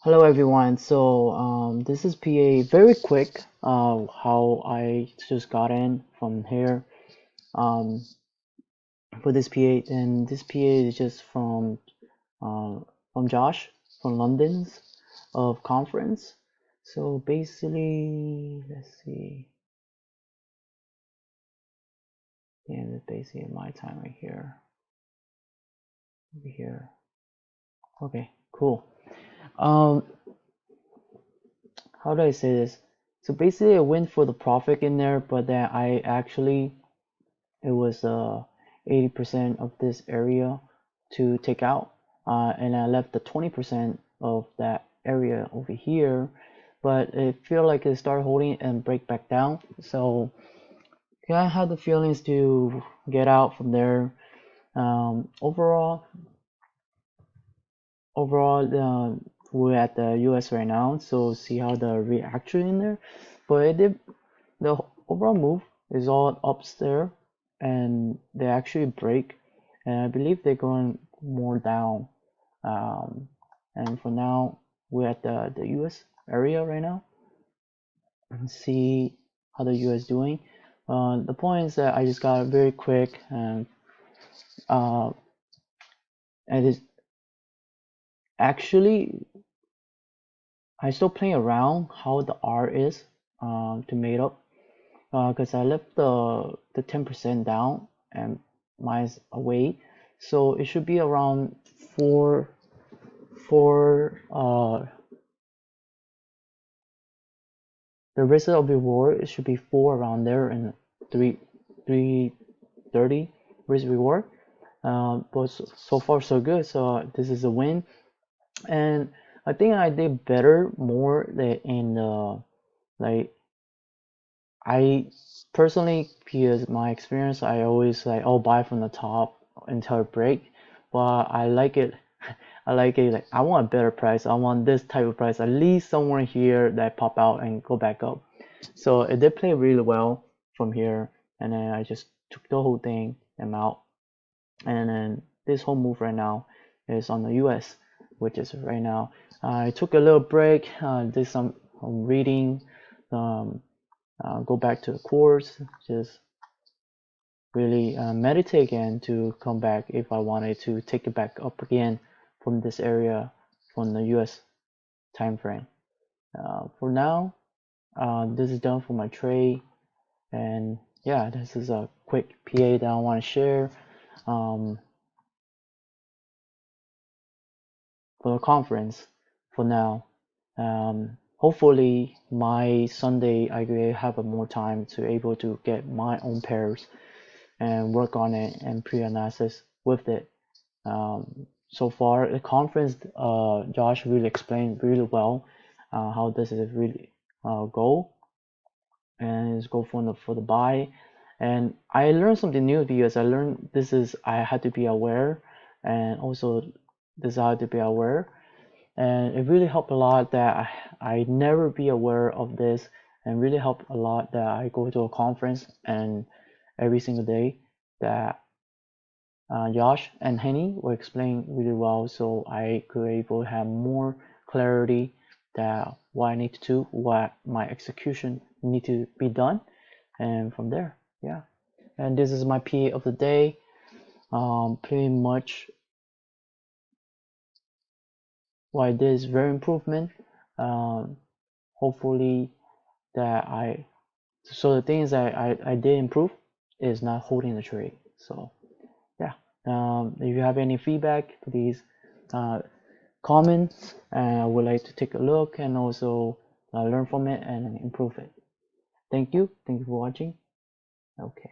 Hello everyone. This is PA very quick. How I just got in from here. Um, for this PA, and this PA is just uh, from Josh from London's of conference. So basically, let's see. Yeah, that's basically my time right here. Over here. Okay, cool. Um, how do I say this? So basically, I went for the profit in there, but then I actually it was 80% of this area to take out, and I left the 20% of that area over here, but it feel like it started holding and break back down. So I had the feelings to get out from there. Overall, we're at the US right now, so see how the reaction in there. But it did, the overall move is all upstairs, and they actually break, and I believe they're going more down. Um, and for now, we're at the US area right now and see how the US doing. The point is that I just got very quick uh, and it's actually I still playing around how the R is to make up because I left the 10% down and mine's away, so it should be around four the rest of the reward it should be four around there and 330 risk reward. But so far so good, so this is a win, and I think I did better more in like I personally, because my experience, I always like, oh, buy from the top until it break. But I like it. I like it. Like I want a better price. I want this type of price, at least somewhere here that pop out and go back up. So it did play really well from here, and then I just took the whole thing and out. And then this whole move right now is on the US, which is right now. I took a little break, did some reading. Um, go back to the course, just really meditate again to come back if I wanted to take it back up again from this area from the US time frame. For now, this is done for my trade, and yeah, this is a quick PA that I want to share um, for the conference for now. Hopefully my Sunday I will have more time to able to get my own pairs and work on it and pre-analysis with it. So far, the conference, Josh really explained really well how this is really go and it's go for the buy. And I learned something new because I learned this is I had to be aware, and also this I had to be aware, and it really helped a lot that I never be aware of this, and really helped a lot that I go to a conference and every single day that Josh and Henny were explaining really well, so I could able to have more clarity that what I need to do, what my execution need to be done, and from there, yeah. And this is my PA of the day. Pretty much what I did is very improvement. Um, hopefully that so the things that I did improve is not holding the trade. So yeah. If you have any feedback, please uh, comment. I would like to take a look and also learn from it and improve it. Thank you. Thank you for watching. Okay.